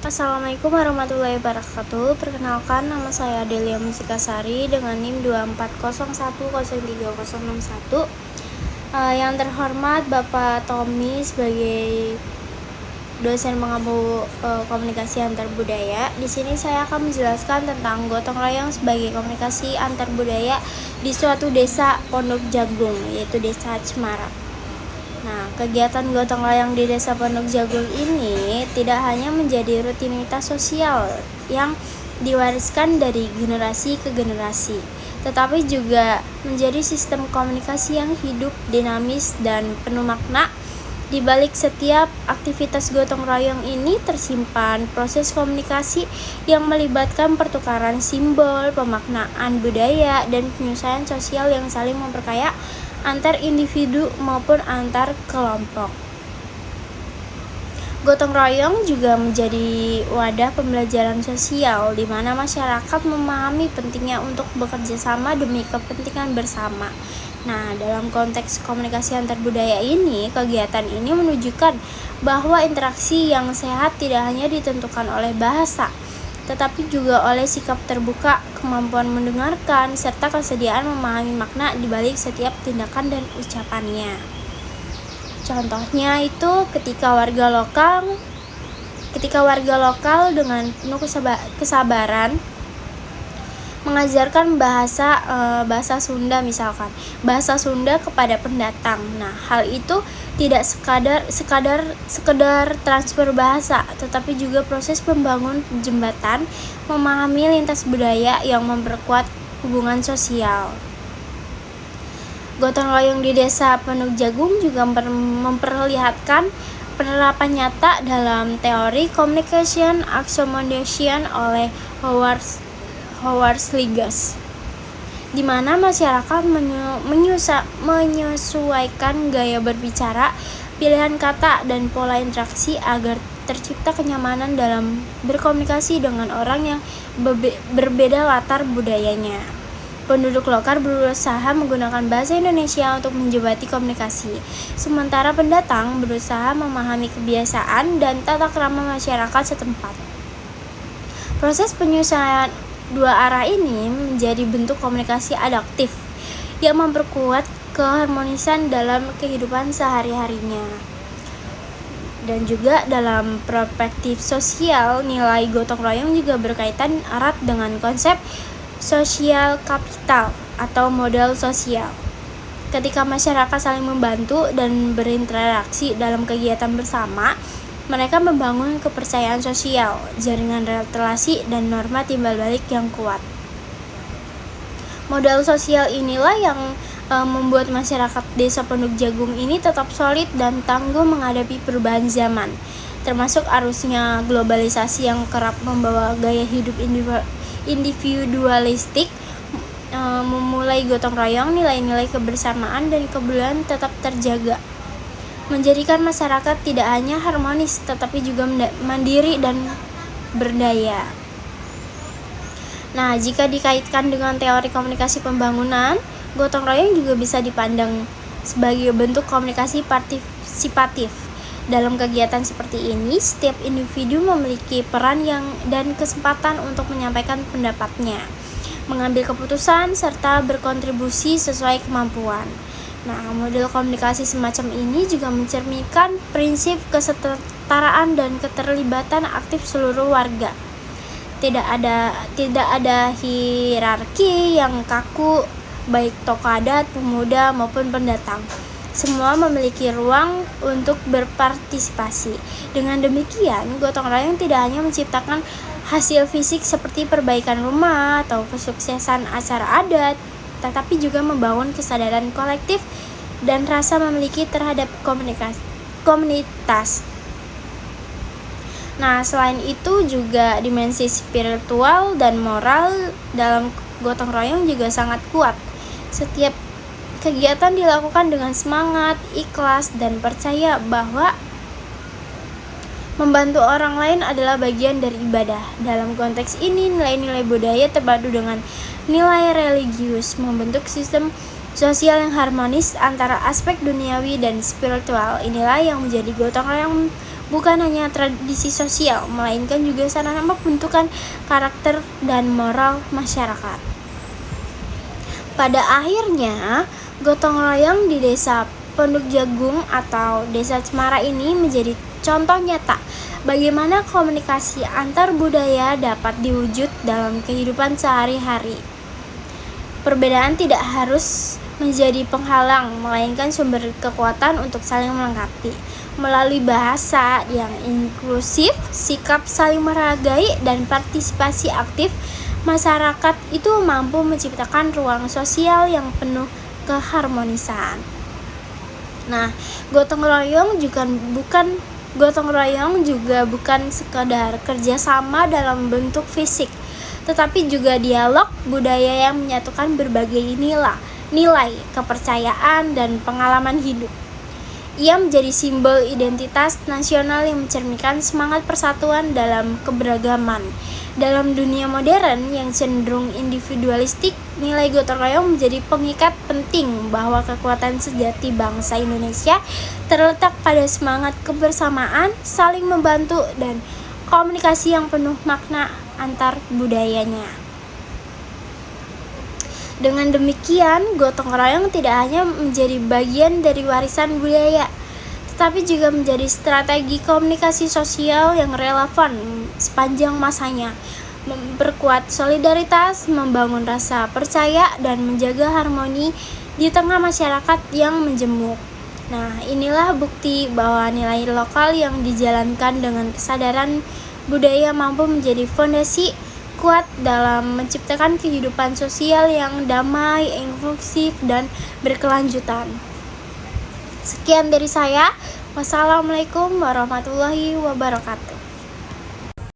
Assalamualaikum warahmatullahi wabarakatuh. Perkenalkan, nama saya Delia Musikasari dengan NIM 2401036061. Yang terhormat Bapak Tommy sebagai dosen pengampu komunikasi antar budaya. Di sini saya akan menjelaskan tentang gotong royong sebagai komunikasi antar budaya di suatu desa Pondok Jagung, yaitu Desa Cemara. Nah, kegiatan gotong royong di Desa Pondok Jagung ini tidak hanya menjadi rutinitas sosial yang diwariskan dari generasi ke generasi, tetapi juga menjadi sistem komunikasi yang hidup, dinamis, dan penuh makna. Di balik setiap aktivitas gotong royong ini tersimpan proses komunikasi yang melibatkan pertukaran simbol, pemaknaan budaya, dan penyelesaian sosial yang saling memperkaya antar individu maupun antar kelompok. Gotong royong juga menjadi wadah pembelajaran sosial di mana masyarakat memahami pentingnya untuk bekerja sama demi kepentingan bersama. Nah, dalam konteks komunikasi antar budaya ini, kegiatan ini menunjukkan bahwa interaksi yang sehat tidak hanya ditentukan oleh bahasa, tetapi juga oleh sikap terbuka, kemampuan mendengarkan, serta kesediaan memahami makna di balik setiap tindakan dan ucapannya. Contohnya itu ketika warga lokal dengan penuh kesabaran mengajarkan bahasa Sunda, misalkan bahasa Sunda kepada pendatang. Nah, hal itu tidak sekedar transfer bahasa, tetapi juga proses membangun jembatan, memahami lintas budaya yang memperkuat hubungan sosial. Gotong royong di Desa Pondok Jagung juga memperlihatkan penerapan nyata dalam teori communication accommodation oleh Howard Schlegel, di mana masyarakat menyesuaikan gaya berbicara, pilihan kata, dan pola interaksi agar tercipta kenyamanan dalam berkomunikasi dengan orang yang berbeda latar budayanya. Penduduk lokal berusaha menggunakan bahasa Indonesia untuk menjembati komunikasi, sementara pendatang berusaha memahami kebiasaan dan tata krama masyarakat setempat. Proses penyesuaian dua arah ini menjadi bentuk komunikasi adaptif yang memperkuat keharmonisan dalam kehidupan sehari-harinya. Dan juga dalam perspektif sosial, nilai gotong royong juga berkaitan erat dengan konsep sosial kapital atau modal sosial. Ketika masyarakat saling membantu dan berinteraksi dalam kegiatan bersama, mereka membangun kepercayaan sosial, jaringan relasi, dan norma timbal balik yang kuat. Modal sosial inilah yang membuat masyarakat Desa Pondok Jagung ini tetap solid dan tangguh menghadapi perubahan zaman, termasuk arusnya globalisasi yang kerap membawa gaya hidup individualistik. Memulai gotong royong, nilai-nilai kebersamaan dan kebetulan tetap terjaga, menjadikan masyarakat tidak hanya harmonis tetapi juga mandiri dan berdaya. Nah, jika dikaitkan dengan teori komunikasi pembangunan, gotong royong juga bisa dipandang sebagai bentuk komunikasi partisipatif. Dalam kegiatan seperti ini, setiap individu memiliki peran dan kesempatan untuk menyampaikan pendapatnya, mengambil keputusan, serta berkontribusi sesuai kemampuan. Nah, model komunikasi semacam ini juga mencerminkan prinsip kesetaraan dan keterlibatan aktif seluruh warga. Tidak ada hierarki yang kaku, baik tokoh adat, pemuda, maupun pendatang. Semua memiliki ruang untuk berpartisipasi. Dengan demikian, gotong royong tidak hanya menciptakan hasil fisik seperti perbaikan rumah atau kesuksesan acara adat, tetapi juga membangun kesadaran kolektif dan rasa memiliki terhadap komunitas. Nah, selain itu juga dimensi spiritual dan moral dalam gotong royong juga sangat kuat. Setiap kegiatan dilakukan dengan semangat, ikhlas, dan percaya bahwa membantu orang lain adalah bagian dari ibadah. Dalam konteks ini, nilai-nilai budaya terpadu dengan nilai religius membentuk sistem sosial yang harmonis antara aspek duniawi dan spiritual. Inilah yang menjadi gotong royong bukan hanya tradisi sosial, melainkan juga sarana pembentukan karakter dan moral masyarakat. Pada akhirnya, gotong royong di Desa Pondok Jagung atau Desa Cemara ini menjadi contoh nyata bagaimana komunikasi antar budaya dapat diwujud dalam kehidupan sehari-hari. Perbedaan tidak harus menjadi penghalang, melainkan sumber kekuatan untuk saling melengkapi. Melalui bahasa yang inklusif, sikap saling menghargai, dan partisipasi aktif, masyarakat itu mampu menciptakan ruang sosial yang penuh keharmonisan. Nah, gotong royong juga bukan sekadar kerjasama dalam bentuk fisik, tetapi juga dialog budaya yang menyatukan berbagai nilai, kepercayaan, dan pengalaman hidup. Ia menjadi simbol identitas nasional yang mencerminkan semangat persatuan dalam keberagaman. Dalam dunia modern yang cenderung individualistik, nilai gotong royong menjadi pengikat penting bahwa kekuatan sejati bangsa Indonesia terletak pada semangat kebersamaan, saling membantu, dan komunikasi yang penuh makna antar budayanya. Dengan demikian, gotong royong tidak hanya menjadi bagian dari warisan budaya, tetapi juga menjadi strategi komunikasi sosial yang relevan sepanjang masanya, memperkuat solidaritas, membangun rasa percaya, dan menjaga harmoni di tengah masyarakat yang menjemuk. Nah, inilah bukti bahwa nilai lokal yang dijalankan dengan kesadaran budaya mampu menjadi fondasi kuat dalam menciptakan kehidupan sosial yang damai, inklusif, dan berkelanjutan. Sekian dari saya. Wassalamualaikum warahmatullahi wabarakatuh.